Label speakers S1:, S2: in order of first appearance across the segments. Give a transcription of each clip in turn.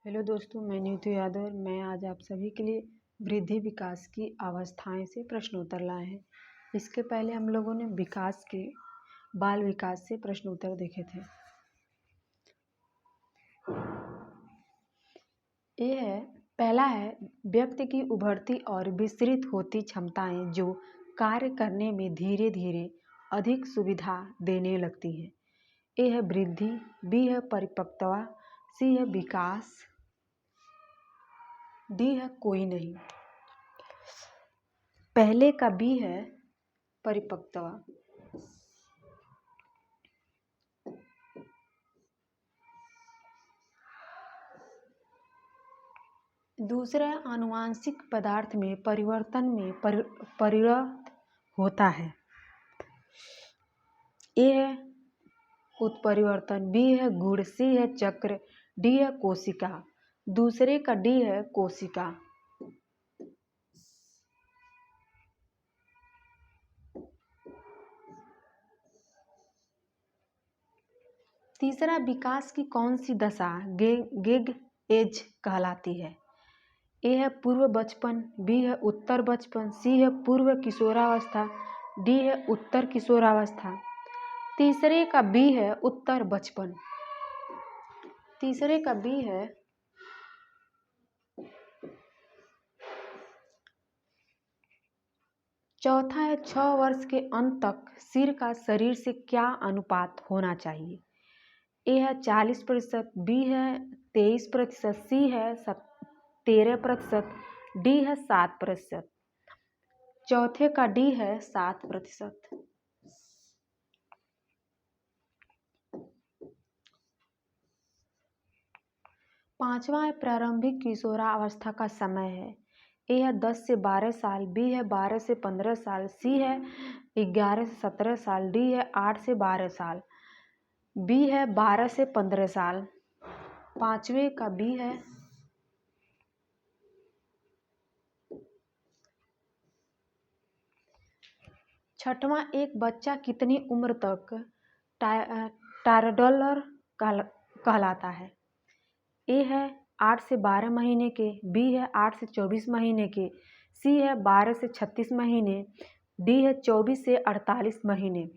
S1: Hello दोस्तों, मैं नीतू यादव और मैं आज आप सभी के लिए वृद्धि विकास की अवस्थाएं से प्रश्नोत्तर लाए हैं। इसके पहले हम लोगों ने विकास के बाल विकास से प्रश्नोत्तर देखे थे। ये है पहला है, व्यक्ति की उभरती और विस्तृत होती क्षमताएं जो कार्य करने में धीरे धीरे अधिक सुविधा देने लगती हैं। ए है वृद्धि, बी है परिपक्वता, सी है विकास, डी है कोई नहीं। पहले का बी है परिपक्वता। दूसरा आनुवांशिक पदार्थ में परिवर्तन में परिणत होता है। ए है उत्परिवर्तन, बी है गुण, सी है चक्र, डी है कोशिका। दूसरे का डी है कोशिका। तीसरा, विकास की कौन सी दशा गिग एज कहलाती है? ए है पूर्व बचपन, बी है उत्तर बचपन, सी है पूर्व किशोरावस्था, डी है उत्तर किशोरावस्था। तीसरे का बी है उत्तर बचपन। तीसरे का बी है चौथा है 6 वर्ष के अंत तक सिर का शरीर से क्या अनुपात होना चाहिए? ए है 40%, बी है 23%, सी है 13%, डी है 7%। चौथे का डी है 7%। पांचवा है प्रारंभिक किशोरावस्था का समय है। ए है 10 से 12 साल, बी है 12 से 15 साल, सी है 11 से 17 साल, डी है 8 से 12 साल। बी है 12 से 15 साल। पांचवे का बी है छठवां, एक बच्चा कितनी उम्र तक टॉडलर कहलाता है? ए है 8 से 12 महीने के, बी है 8 से 24 महीने के, सी है 12 से 36 महीने, डी है 24 से 48 महीने।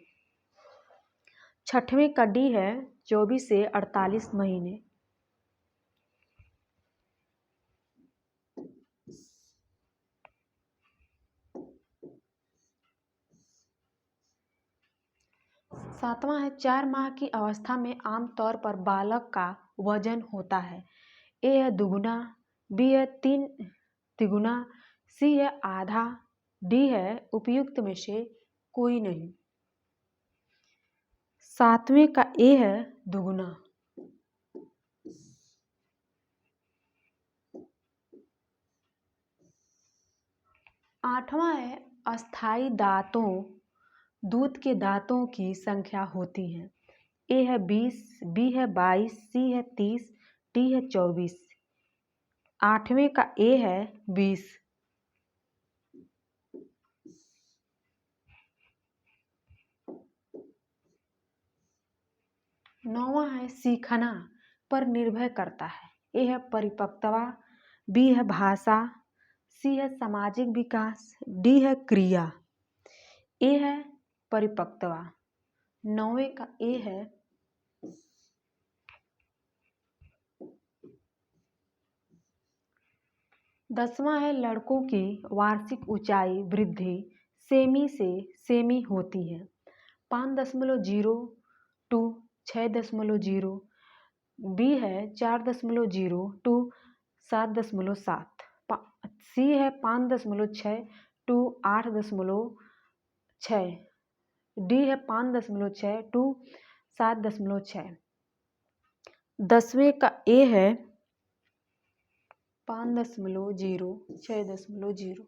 S1: छठवें का डी है 24 से 48 महीने। सातवां है 4 माह की अवस्था में आमतौर पर बालक का वजन होता है। ए है दुगुना, बी है 3 तिगुना, सी है आधा, डी है उपयुक्त में से कोई नहीं। सातवें का ए है दुगुना। आठवां है अस्थाई दांतों दूध के दांतों की संख्या होती है। ए है 20, बी है 22, सी है 30, डी है 24। आठवें का ए है 20। नौवां है सीखना पर निर्भर करता है। ए है परिपक्वता, बी है भाषा, सी है सामाजिक विकास, डी है क्रिया। ए है परिपक्वता। नौवें का ए है दसवां है लड़कों की वार्षिक ऊंचाई वृद्धि सेमी से सेमी होती है। 5.0 टू 6.0, बी है 4.0 टू 7.7, सी है 5.6 टू 8.6, डी है 5.6 टू 7.6। 10वें का ए है 5.0 6.0।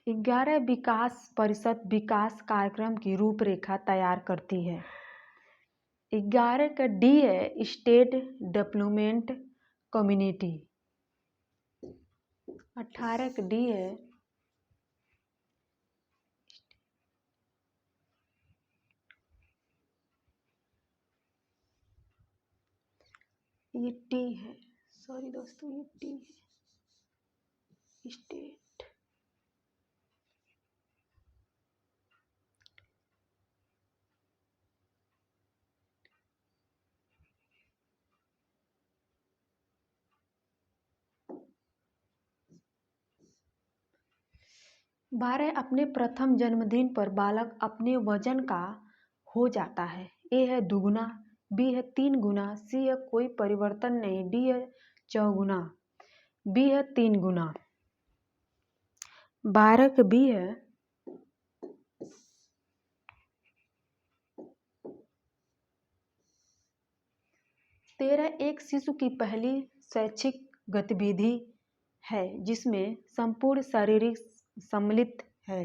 S1: 11 विकास परिषद विकास कार्यक्रम की रूपरेखा तैयार करती है। 11 का डी है स्टेट डेवलपमेंट कम्युनिटी। 18 का डी है ये टी है, सॉरी दोस्तों, ये टी है, स्टेट। 12 अपने प्रथम जन्मदिन पर बालक अपने वजन का हो जाता है। ए है दुगुना, बी है 3 गुना, सी है कोई परिवर्तन नहीं, डी है चौगुना, बी है 3 गुना। 12 का बी है 13 एक शिशु की पहली शैक्षिक गतिविधि है जिसमें संपूर्ण शारीरिक सम्मिलित है।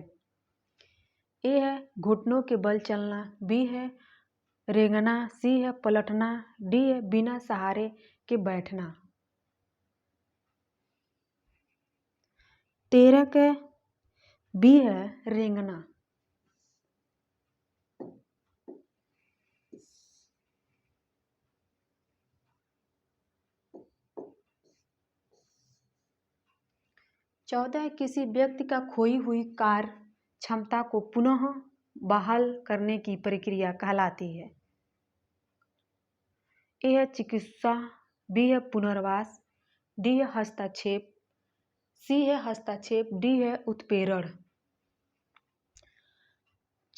S1: ए है घुटनों के बल चलना, बी है रेंगना, सी है पलटना, डी है बिना सहारे के बैठना। 13 के बी है रेंगना। चौदह किसी व्यक्ति का खोई हुई कार्य क्षमता को पुनः बहाल करने की प्रक्रिया कहलाती है। ए है चिकित्सा, बी है पुनर्वास, डी है हस्तक्षेप, सी है हस्तक्षेप, डी है उत्प्रेरण।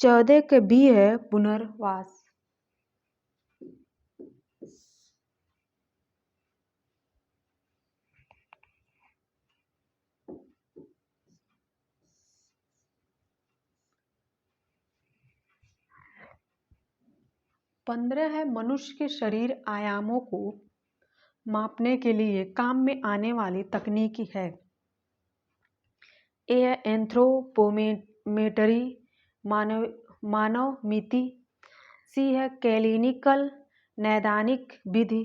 S1: 14 के बी है पुनर्वास। पंद्रह है मनुष्य के शरीर आयामों को मापने के लिए काम में आने वाली तकनीकी है। ए है एंथ्रोपोमेट्री, मानवमिति, सी है क्लिनिकल नैदानिक विधि,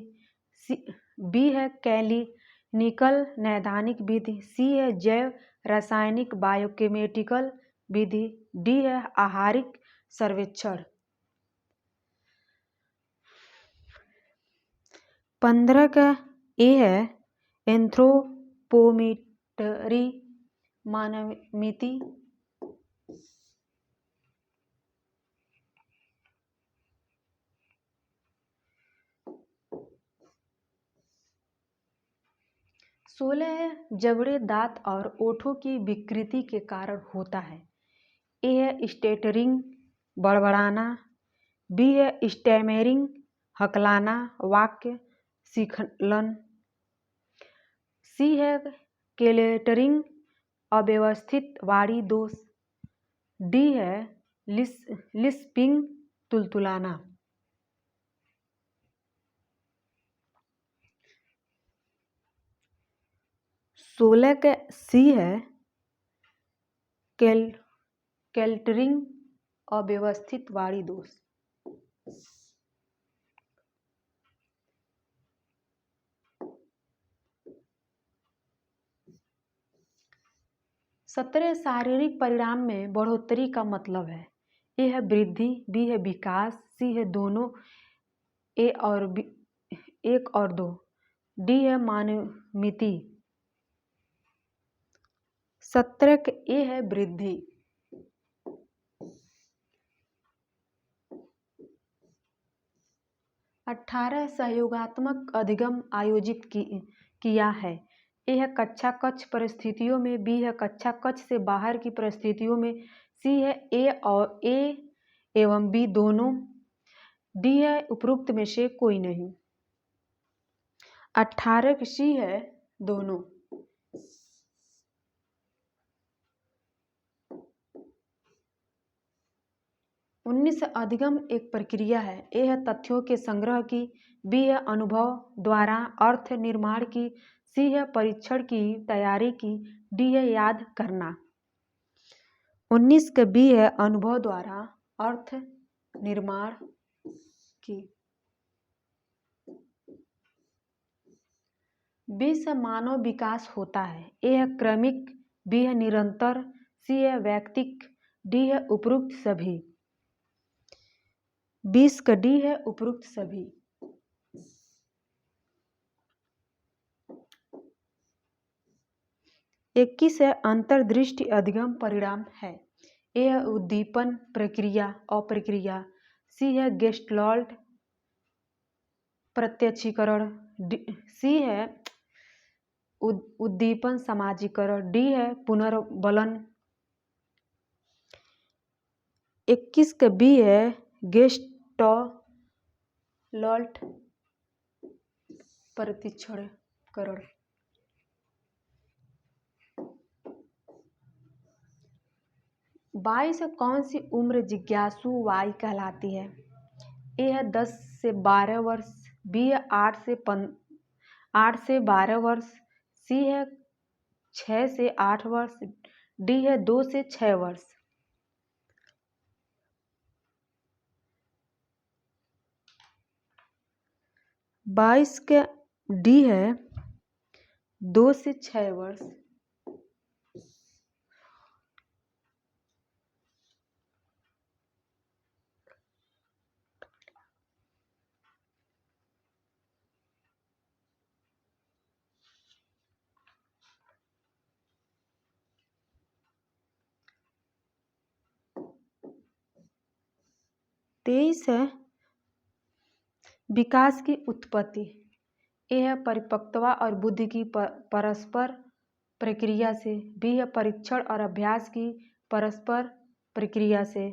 S1: बी है क्लिनिकल नैदानिक विधि, सी है जैव रासायनिक बायोकेमिकल विधि, डी है आहारिक सर्वेक्षण। 15 का ए है एंथ्रोपोमेट्री, मानवमिति, सोलह है जबड़े दांत और ओठों की विकृति के कारण होता है। ए है स्टेटरिंग, बड़बड़ाना, बी है स्टैमरिंग, हकलाना, वाक्य स्खलन, सी है क्लेटरिंग, अव्यवस्थित वाणी दोष, डी है लिस्पिंग, तुलतुलाना। 16 का सी है क्लेटरिंग, अव्यवस्थित वाणी दोष। 17 शारीरिक परिणाम में बढ़ोतरी का मतलब है। ए है वृद्धि, बी है विकास, सी है दोनों एक और दो, डी है मानवमिति। 17 का ए है वृद्धि। 18 सहयोगात्मक अधिगम आयोजित किया है। ए है कक्षा कक्ष परिस्थितियों में, बी है कक्षा कक्ष से बाहर की परिस्थितियों में, सी है ए एवं बी दोनों, डी है उपरोक्त में से कोई नहीं। 18 की सी है दोनों। 19 अधिगम एक प्रक्रिया है। ए है तथ्यों के संग्रह की, बी है अनुभव द्वारा अर्थ निर्माण की, सी है परीक्षण की तैयारी की, डी है याद करना। 19 का बी है अनुभव द्वारा अर्थ निर्माण की। 20 से मानव विकास होता है। ए है क्रमिक, बी है निरंतर, सी है वैयक्तिक, डी है उपरोक्त सभी। 20 का डी है उपरोक्त सभी। 21 है अंतर्दृष्टि अधिगम परिणाम है। ए है उद्दीपन प्रक्रिया और प्रक्रिया। सी है गेस्टलॉल्ट प्रत्यक्षीकरण। सी है उद्दीपन समाजीकरण। डी है पुनर्बलन। 21 का बी है गेस्टलॉल्ट प्रत्यक्षीकरण। 22 कौन सी उम्र जिज्ञासु वाई कहलाती है? ए है 10 से 12 वर्ष। बी है 8 से 12 वर्ष। सी है 6 से 8 वर्ष। डी है 2 से 6 वर्ष। 22 का डी है 2 से 6 वर्ष। तेईस है विकास की उत्पत्ति। ए है परिपक्वता और बुद्धि की परस्पर प्रक्रिया से। बी है परीक्षण और अभ्यास की परस्पर प्रक्रिया से।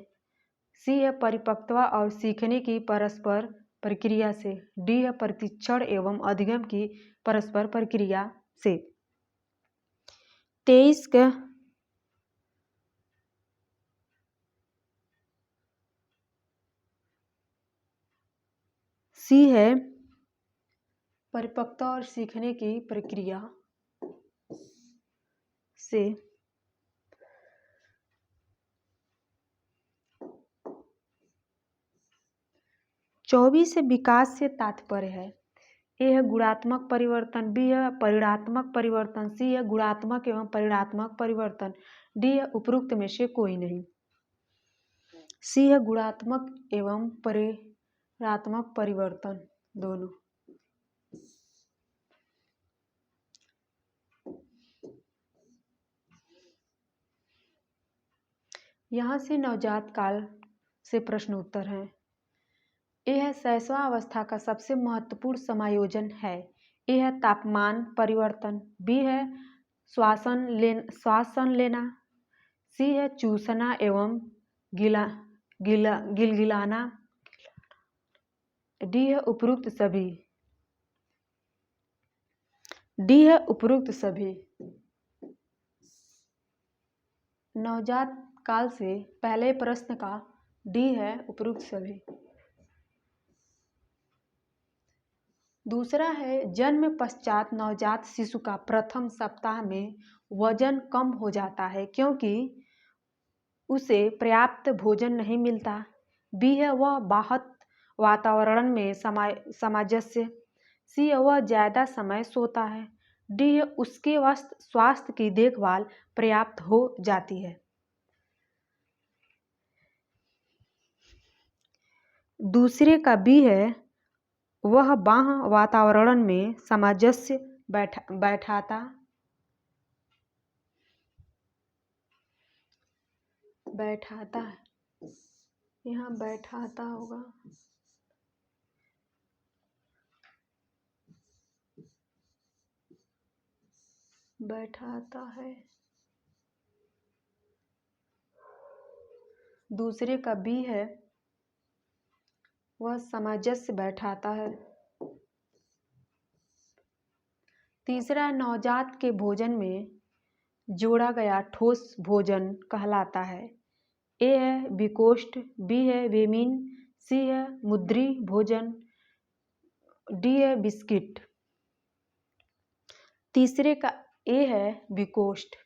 S1: सी है परिपक्वता और सीखने की परस्पर प्रक्रिया से। डी है परीक्षण एवं अधिगम की परस्पर प्रक्रिया से। 23 का सी है परिपक्वता और सीखने की प्रक्रिया से। 24 विकास से तात्पर्य है। ए है गुणात्मक परिवर्तन। बी है परिणात्मक परिवर्तन। सी है गुणात्मक एवं परिणात्मक परिवर्तन। डी है उपरोक्त में से कोई नहीं। सी है गुणात्मक एवं परिणात्मक परिवर्तन दोनों। यहाँ से नवजात काल से प्रश्न उत्तर हैं। ए है शैशवावस्था का सबसे महत्वपूर्ण समायोजन है। ए है तापमान परिवर्तन। बी है श्वासन लेना। सी है चूसना एवं गिलगिलाना। डी है उपरोक्त सभी। डी है उपरोक्त सभी। नवजात काल से पहले प्रश्न का डी है उपरोक्त सभी। दूसरा है जन्म पश्चात नवजात शिशु का प्रथम सप्ताह में वजन कम हो जाता है क्योंकि उसे पर्याप्त भोजन नहीं मिलता। बी है वह बाहर वातावरण में सामंजस्य। सी है वह ज़्यादा समय सोता है। डी है उसके स्वास्थ्य की देखभाल पर्याप्त हो जाती है। दूसरे का बी है वह बाह्य वातावरण में सामंजस्य बैठाता है। यहाँ बैठाता होगा। बैठाता है। दूसरे का बी है वह सामंजस्य बैठाता है। तीसरा नवजात के भोजन में जोड़ा गया ठोस भोजन कहलाता है। ए है विकोष्ठ। बी है वेमिन। सी है मुद्री भोजन। डी है बिस्किट। तीसरे का ए है विकोष्ठ।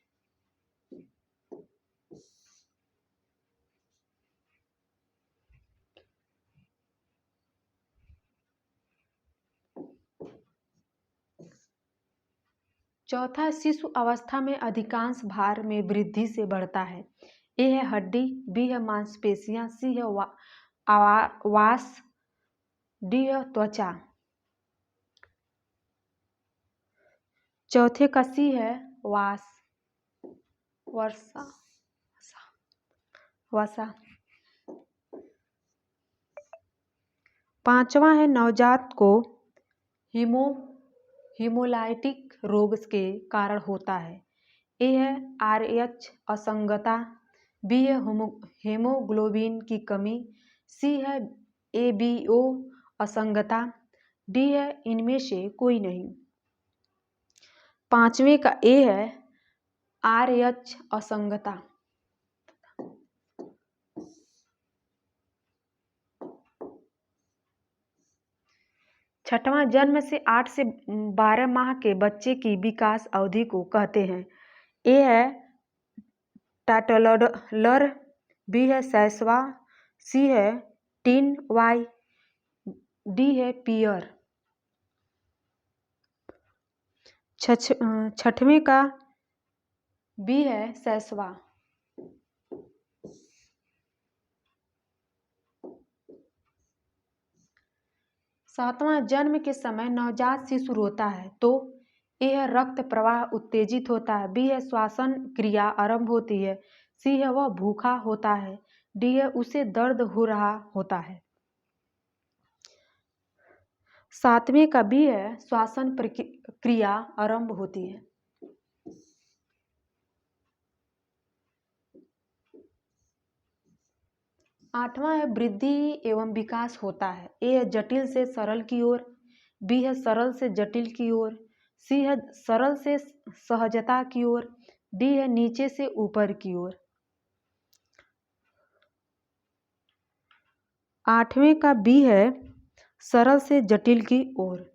S1: चौथा शिशु अवस्था में अधिकांश भार में वृद्धि से बढ़ता है। ए है हड्डी। बी है मांसपेशियां। सी है वास। डी है त्वचा। चौथे का सी है वास। वर्षा वसा। पांचवा है नवजात को हीमोलाइटिक रोग के कारण होता है। ए है RH असंगता, बी है हेमोग्लोबिन की कमी, सी है ABO असंगता, डी है इनमें से कोई नहीं। पांचवें का ए है RH असंगता। छठवां जन्म से 8 से 12 माह के बच्चे की विकास अवधि को कहते हैं। ए है टाटलर, बी है शैशवा, सी है टीन वाई, डी है पीयर। छठवें का बी है शैशवा। सातवां जन्म के समय नवजात शिशु रोता है तो ए है रक्त प्रवाह उत्तेजित होता है, बी है श्वसन क्रिया आरंभ होती है, सी है वह भूखा होता है, डी है उसे दर्द हो रहा होता है। सातवें का बी है श्वसन क्रिया आरंभ होती है। आठवां है वृद्धि एवं विकास होता है। ए है जटिल से सरल की ओर, बी है सरल से जटिल की ओर, सी है सरल से सहजता की ओर, डी है नीचे से ऊपर की ओर। आठवें का बी है सरल से जटिल की ओर।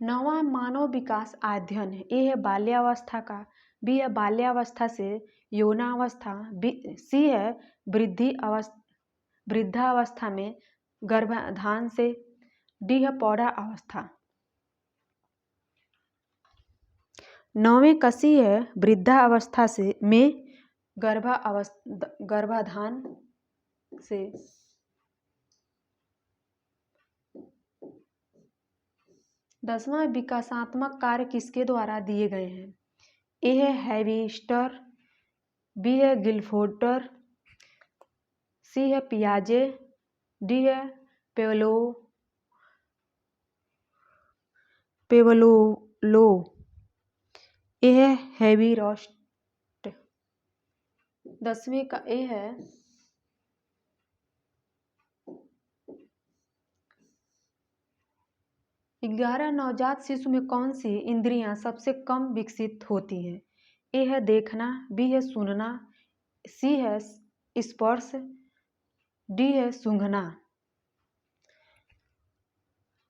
S1: नौवां मानव विकास अध्ययन है। ए है बाल्यावस्था का, बी है बाल्यावस्था से यौनावस्था, सी है वृद्धावस्था में गर्भाधान से, डी है पौधावस्था। नौवें का सी है वृद्धावस्था से में गर्भाधान से। 10वां विकासात्मक कार्य किसके द्वारा दिए गए हैं। ए है हैवीस्टर, बी है गिलफोर्टर, सी है पियाजे, डी है पेवलोव, ए है हैवीरोस्ट। 10वें का ए है 11 नवजात शिशु में कौन सी इंद्रियां सबसे कम विकसित होती हैं। ए है देखना, बी है सुनना, सी है स्पर्श, डी है सूंघना।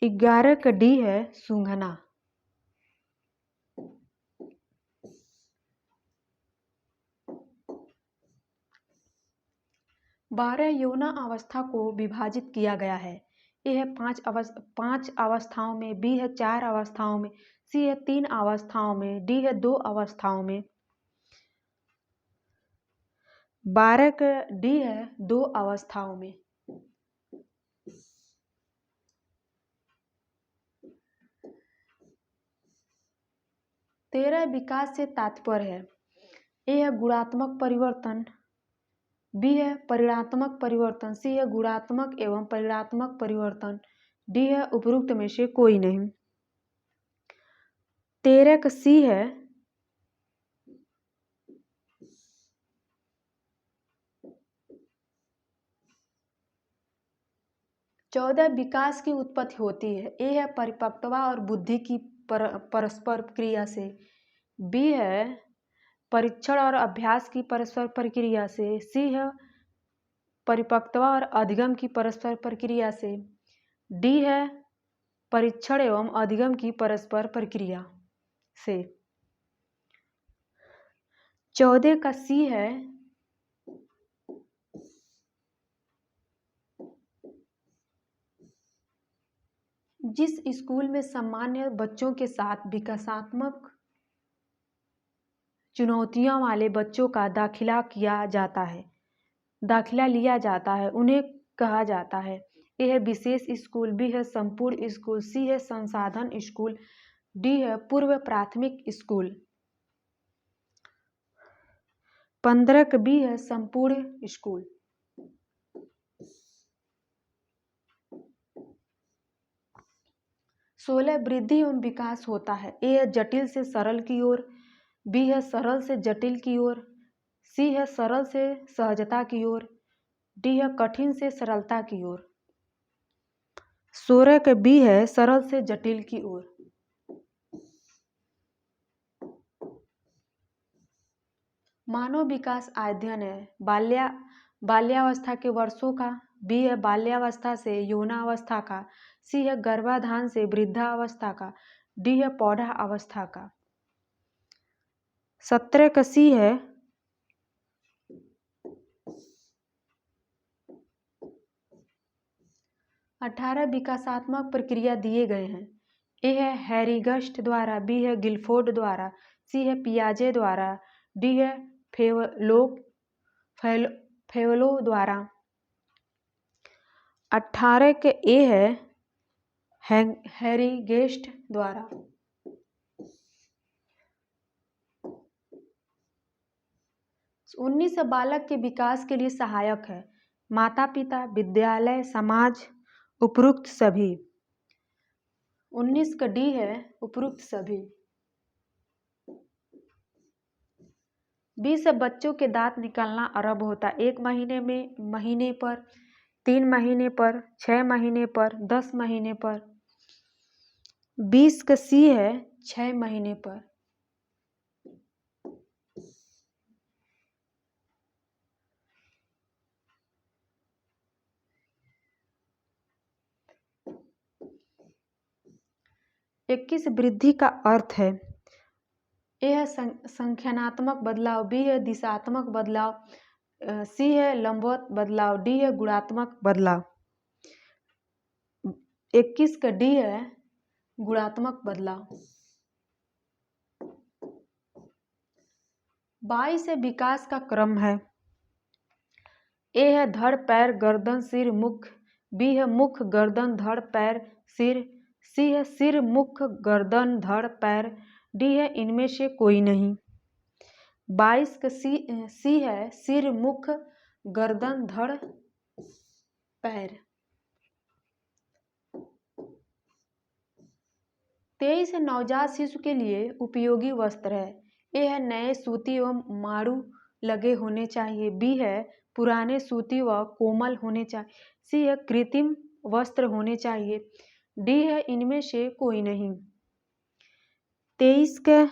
S1: 11 का डी है सूंघना। 12 यौन अवस्था को विभाजित किया गया है। ए है 5 अवस्थाओं में, बी है 4 अवस्थाओं में, सी है 3 अवस्थाओं में, डी है 2 अवस्थाओं में। 12 का डी है 2 अवस्थाओं में। तेरह विकास से तात्पर्य है। ए है गुणात्मक परिवर्तन, बी है परिणात्मक परिवर्तन, सी है गुणात्मक एवं परिणात्मक परिवर्तन, डी है उपरोक्त में से कोई नहीं। 13 का सी है चौदह विकास की उत्पत्ति होती है। ए है परिपक्वता और बुद्धि की परस्पर क्रिया से, बी है परीक्षण और अभ्यास की परस्पर प्रक्रिया से, सी है परिपक्वता और अधिगम की परस्पर प्रक्रिया से, डी है परीक्षण एवं अधिगम की परस्पर प्रक्रिया से। 14 का सी है जिस स्कूल में सामान्य बच्चों के साथ विकासात्मक चुनौतियों वाले बच्चों का दाखिला लिया जाता है उन्हें कहा जाता है ए है विशेष स्कूल, बी है संपूर्ण स्कूल, सी है संसाधन स्कूल, डी है पूर्व प्राथमिक स्कूल। 15 का बी है संपूर्ण स्कूल। 16 वृद्धि एवं विकास होता है। ए है जटिल से सरल की ओर, बी है सरल से जटिल की ओर, सी है सरल से सहजता की ओर, डी है कठिन से सरलता की ओर। 16 का बी है सरल से जटिल की ओर। मानव विकास अध्ययन है बाल्यावस्था के वर्षों का, बी है बाल्यावस्था से यौनावस्था का, सी है गर्भाधान से वृद्धावस्था का, डी है पौधा अवस्था का। 17 का सी है 18 विकासात्मक प्रक्रिया दिए गए हैं। ए है हैरीगस्ट द्वारा, बी है गिलफोर्ड द्वारा, सी है पियाजे द्वारा, डी है फेवलो द्वारा। 18 के ए है हैरीगेस्ट द्वारा। 19 बालक के विकास के लिए सहायक है। माता पिता, विद्यालय, समाज, उपरोक्त सभी। 19 का डी है उपरोक्त सभी। 20 बच्चों के दांत निकलना आरंभ होता है। 1 महीने में, महीने पर, 3 महीने पर, 6 महीने पर, 10 महीने पर। 20 का सी है 6 महीने पर। 21 वृद्धि का अर्थ है। ए है संख्यात्मक बदलाव, बी है दिशात्मक बदलाव, सी है लंबवत बदलाव, डी है गुणात्मक बदलाव। 21 का डी है गुणात्मक बदलाव। 22 है विकास का क्रम है। ए है धड़, पैर, गर्दन, सिर, मुख, बी है मुख, गर्दन, धड़, पैर, सिर, सी है सिर, मुख, गर्दन, धड़, पैर, डी है इनमें से कोई नहीं। 22 का सी है सिर, मुख, गर्दन, धड़, पैर। 23 नवजात शिशु के लिए उपयोगी वस्त्र है। ए है नए सूती एवं मारू लगे होने चाहिए, बी है पुराने सूती व कोमल होने चाहिए, सी है कृत्रिम वस्त्र होने चाहिए, डी है इनमें से कोई नहीं। 23 का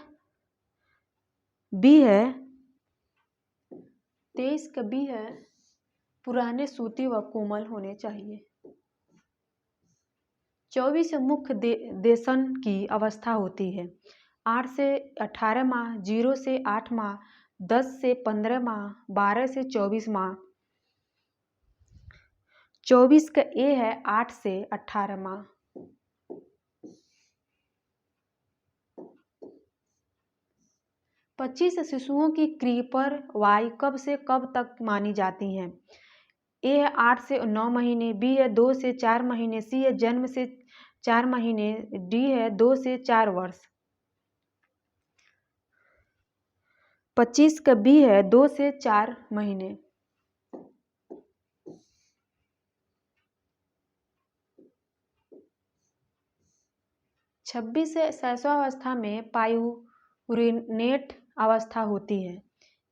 S1: बी है 23 का बी है पुराने सूती व कोमल होने चाहिए। 24 मुख्य देशन की अवस्था होती है। 8 से 18 माह, 0 से 8 माह, 10 से 15 माह, 12 से 24 माह। 24 का ए है 8 से 18 माह। 25 शिशुओं की क्रीपर वाई कब से कब तक मानी जाती हैं। ए है 8 से 9 महीने, बी है 2 से 4 महीने, सी है जन्म से 4 महीने, डी है 2 से 4 वर्ष। 25 का बी है 2 से 4 महीने। 26 से शैशवावस्था में पायूरिनेट अवस्था होती है।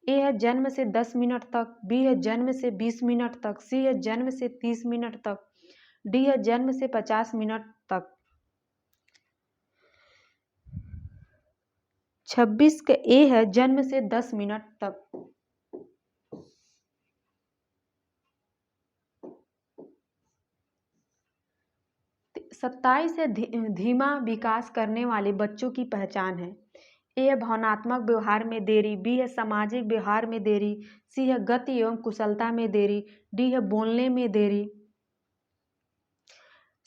S1: ए है जन्म से 10 मिनट तक, बी है जन्म से 20 मिनट तक, सी है जन्म से 30 मिनट तक, डी है जन्म से 50 मिनट तक। 26 का ए है जन्म से 10 मिनट तक। 27 से धीमा विकास करने वाले बच्चों की पहचान है। ए है भावनात्मक व्यवहार में देरी, बी है सामाजिक व्यवहार में देरी, सी है गति एवं कुशलता में देरी, डी है बोलने में देरी,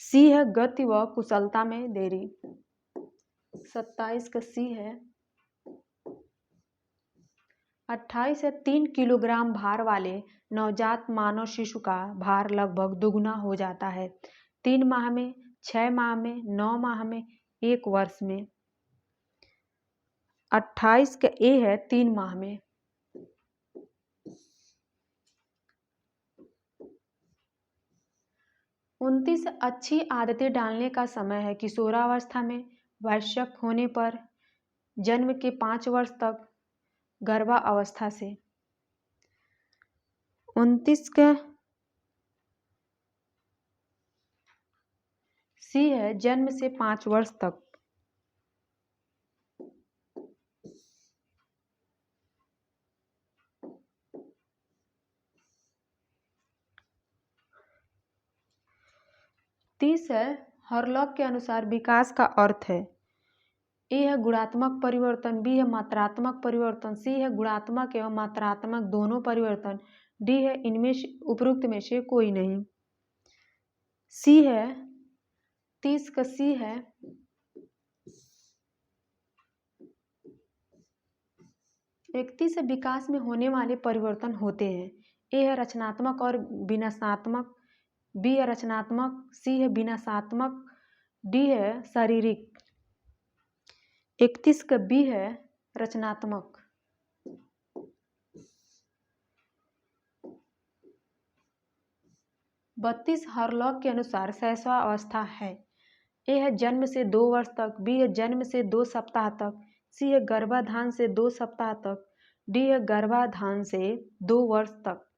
S1: सी है गति व कुशलता में देरी। 27 का सी है 28 से 3 किलोग्राम भार वाले नवजात मानव शिशु का भार लगभग दुगुना हो जाता है 3 माह में, 6 माह में, 9 माह में, 1 वर्ष में। 28 का ए है 3 माह में। 29 अच्छी आदतें डालने का समय है किशोरावस्था में, वयस्क होने पर, जन्म के 5 वर्ष तक, गर्भावस्था से। 29 का सी है जन्म से 5 वर्ष तक। तीस है हरलॉक के अनुसार विकास का अर्थ है। ए है गुणात्मक परिवर्तन, बी है मात्रात्मक परिवर्तन, सी है गुणात्मक एवं मात्रात्मक दोनों परिवर्तन, डी है इनमें उपरोक्त में से कोई नहीं। सी है 30 का सी है व्यक्ति से विकास में होने वाले परिवर्तन होते हैं। ए है रचनात्मक और विनाशात्मक, बी है रचनात्मक, सी है विनाशात्मक, डी है शारीरिक। 31 का बी है रचनात्मक। 32 हरलॉक के अनुसार शैशवावस्था है। ए है जन्म से 2 वर्ष तक, बी है जन्म से 2 सप्ताह तक, सी है गर्भाधान से 2 सप्ताह तक, डी है गर्भाधान से 2 वर्ष तक।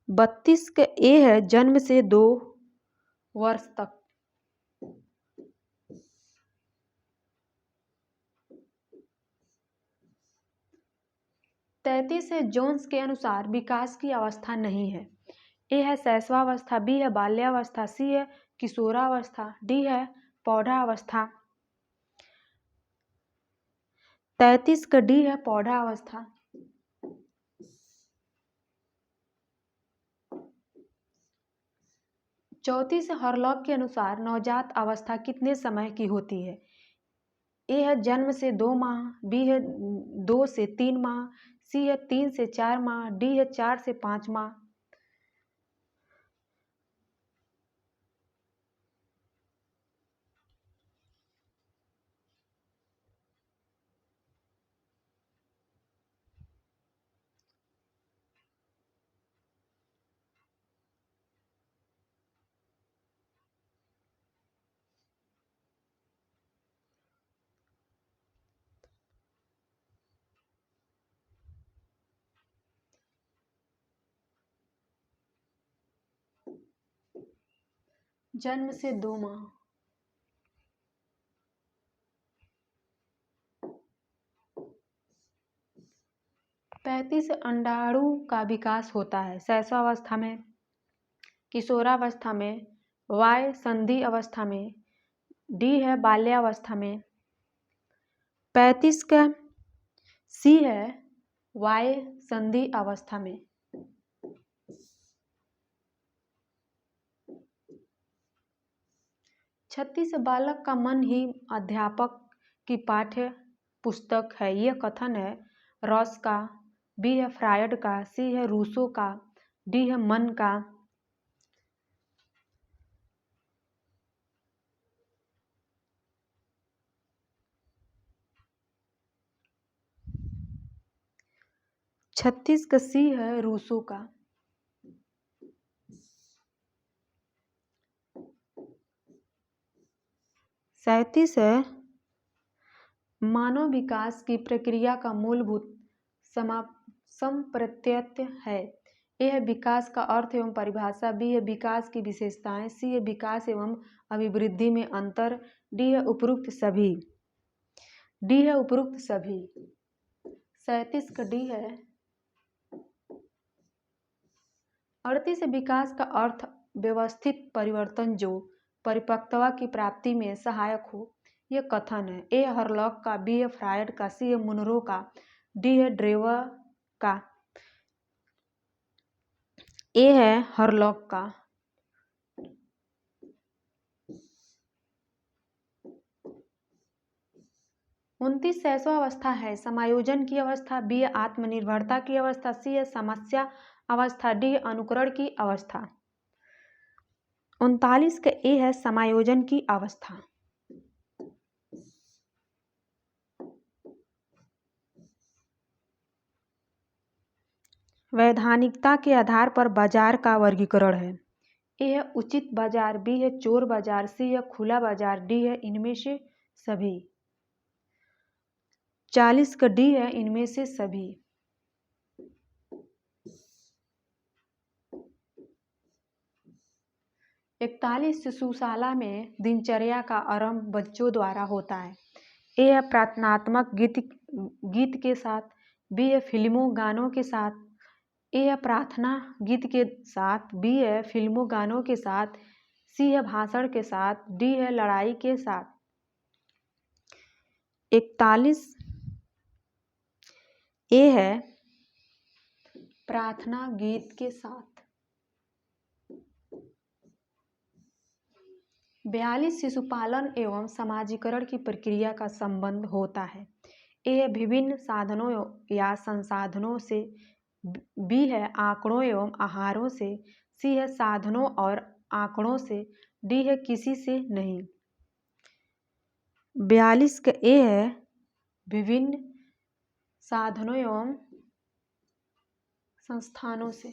S1: 32 का ए है जन्म से 2 वर्ष तक। 33 है जोन्स के अनुसार विकास की अवस्था नहीं है। ए है शैशवावस्था, बी है बाल्यावस्था, सी है किशोरावस्था, डी है पौधावस्था। 33 का डी है पौधावस्था। 34 हरलॉक के अनुसार नवजात अवस्था कितने समय की होती है। ए है जन्म से 2 माह, बी है 2 से 3 माह, सी है 3 से 4 माह, डी है 4 से 5 माह। जन्म से 2 माह। 35 अंडाणु का विकास होता है शैशवावस्था में, किशोरावस्था में, वाय संधि अवस्था में, डी है बाल्यावस्था में। 35 का सी है वाय संधि अवस्था में। 36 बालक का मन ही अध्यापक की पाठ्य पुस्तक है। यह कथन है रॉस का, बी है फ्रायड का, सी है रूसो का, डी है मन का। 36 का सी है रूसो का। 37 है मानव विकास की प्रक्रिया का मूलभूत संप्रत्यय है। ए है विकास का अर्थ एवं परिभाषा, बी है विकास की विशेषताएं, सी है विकास एवं अभिवृद्धि में अंतर, डी है उपरोक्त सभी। डी है उपरोक्त सभी। 37 का डी है। 38 विकास का अर्थ व्यवस्थित परिवर्तन जो परिपक्वता की प्राप्ति में सहायक हो। यह कथन है ए हरलॉक का, बी है फ्रायड का, सी है मुनरो का, डी है ड्रेवर का। ए है हरलॉक का। 29 शैशवावस्था है समायोजन की अवस्था, बी है आत्मनिर्भरता की अवस्था, सी है समस्या अवस्था, डी है अनुकरण की अवस्था। 39 का ए है समायोजन की अवस्था। वैधानिकता के आधार पर बाजार का वर्गीकरण है। ए है उचित बाजार, बी है चोर बाजार, सी है खुला बाजार, डी है इनमें से सभी। 40 का डी है इनमें से सभी। 41 शिशुशाला में दिनचर्या का आरंभ बच्चों द्वारा होता है। ए है प्रार्थनात्मक गीत के साथ, बी है फिल्मों गानों के साथ, ए है प्रार्थना गीत के साथ, बी है फिल्मों गानों के साथ, सी है भाषण के साथ, डी है लड़ाई के साथ। 41 ए है प्रार्थना गीत के साथ। 42 शिशुपालन एवं समाजीकरण की प्रक्रिया का संबंध होता है। ए है विभिन्न साधनों या संसाधनों से, बी है आंकड़ों एवं आहारों से, सी है साधनों और आंकड़ों से, डी है किसी से नहीं। 42 का ए है विभिन्न साधनों एवं संस्थानों से।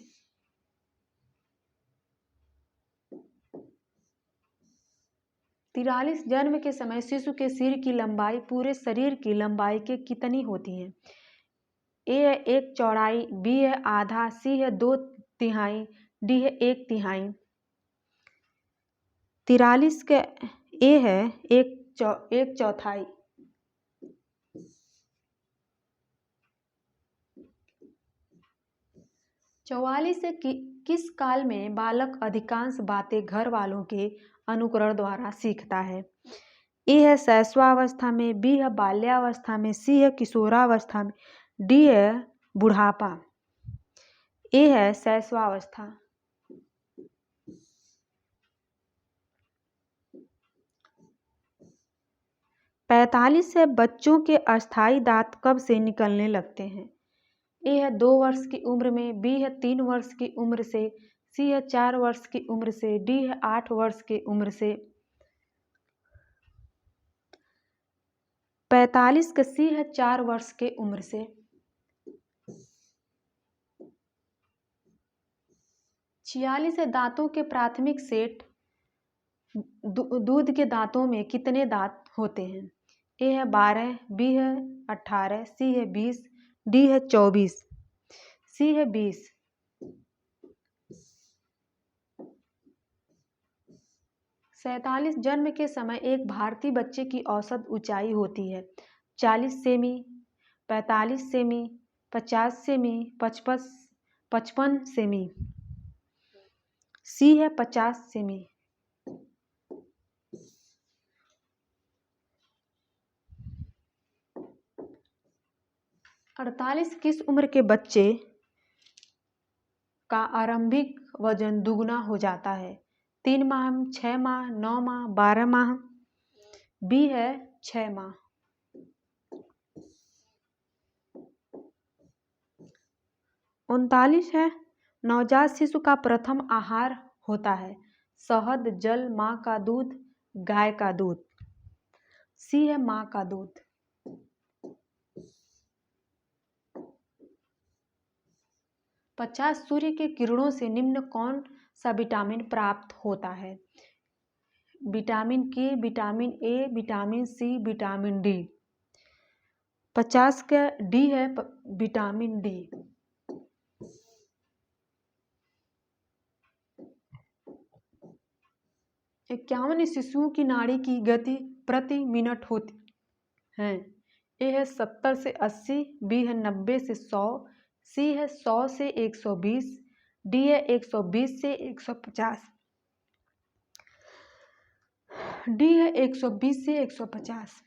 S1: 43 जन्म के समय शिशु के सिर की लंबाई पूरे शरीर की लंबाई के कितनी होती है। ए है 1 चौड़ाई, बी है आधा, सी है 2/3, डी है 1/3। 43 का ए है 1/4। 44 से किस काल में बालक अधिकांश बातें घर वालों के अनुकरण द्वारा सीखता है। ए है शैशवावस्था में, बी है बाल्यावस्था में, सी है किशोरावस्था में, डी है बुढ़ापा। ए है शैशवावस्था। 45 से बच्चों के अस्थायी दांत कब से निकलने लगते हैं। ए है 2 वर्ष की उम्र में, बी है 3 वर्ष की उम्र से, सी है 4 वर्ष की उम्र से, डी है 8 वर्ष की उम्र से। 45 का सी है 4 वर्ष के उम्र से। 46 दांतों के प्राथमिक सेट दूध के दांतों में कितने दांत होते हैं। ए है 12, बी है 18, सी है 20, डी है 24, सी है 20। 47 जन्म के समय एक भारतीय बच्चे की औसत ऊंचाई होती है। 40 सेमी, 45 सेमी, 50 सेमी, 55 सेमी। सी है 50 सेमी। 48 किस उम्र के बच्चे का आरंभिक वजन दुगुना हो जाता है। 3 माह, 6 माह, 9 माह, 12 माह। बी है 6 माह। 39 है नवजात शिशु का प्रथम आहार होता है शहद, जल, माँ का दूध, गाय का दूध। सी है माँ का दूध। 50 सूर्य के किरणों से निम्न कौन सा विटामिन प्राप्त होता है। Vitamin K, vitamin A, vitamin C, vitamin D. 50 का डी है विटामिन डी। 51 शिशुओं की नाड़ी की गति प्रति मिनट होती है। ए है 70 से 80, बी है 90 से 100, सी है 100 से 120, डी है 120 से 150। डी है 120 से 150।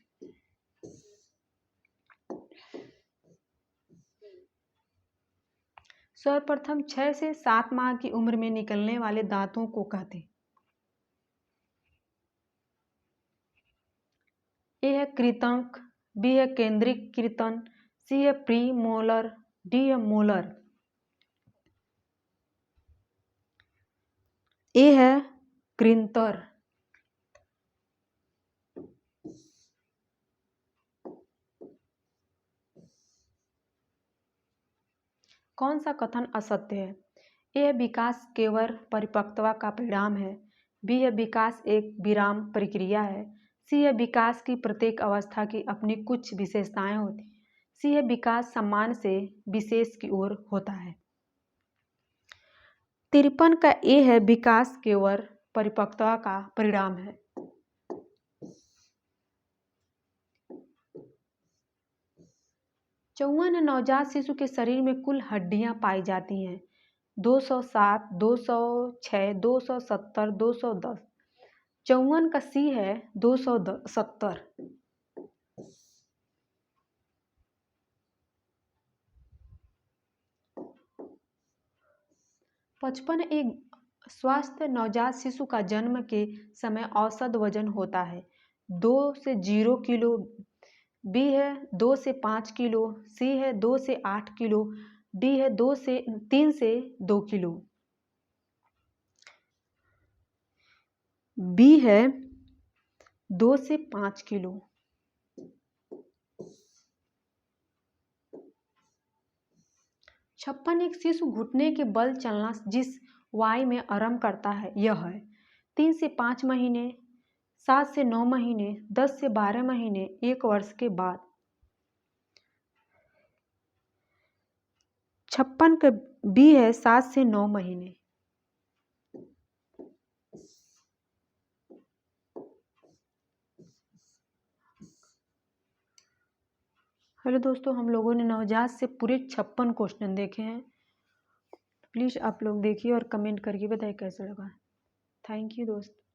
S1: सर्वप्रथम 6 से 7 माह की उम्र में निकलने वाले दांतों को कहते हैं। ए है कृंतक, बी है केंद्रीकृतन, सी है प्री मोलर, डी है मोलर। ए है कृंतर। कौन सा कथन असत्य है? ए है विकास केवल परिपक्वता का परिणाम है, बी है विकास एक विराम प्रक्रिया है, सी है विकास की प्रत्येक अवस्था की अपनी कुछ विशेषताएं होती, सी है विकास सामान्य से विशेष की ओर होता है। 53 का ए है विकास केवल परिपक्वता का परिणाम है। चौवन नवजात शिशु के शरीर में कुल हड्डियां पाई जाती हैं 207, 206, 270, 210। 54 का सी है 270। 55 एक स्वस्थ नवजात शिशु का जन्म के समय औसत वजन होता है 2 से 0 किलो, बी है 2 से 5 किलो, सी है 2 से 8 किलो, डी है 3 से 2 किलो। बी है 2 से 5 किलो। छप्पन एक शिशु घुटने के बल चलना जिस वायु में आरंभ करता है यह है 3 से 5 महीने, 7 से 9 महीने, 10 से 12 महीने, 1 वर्ष के बाद। 56 का बी है 7 से 9 महीने। हेलो दोस्तों, हम लोगों ने नवजात से पूरे 56 क्वेश्चन देखे हैं। प्लीज़ आप लोग देखिए और कमेंट करके बताइए कैसा लगा। थैंक यू दोस्त।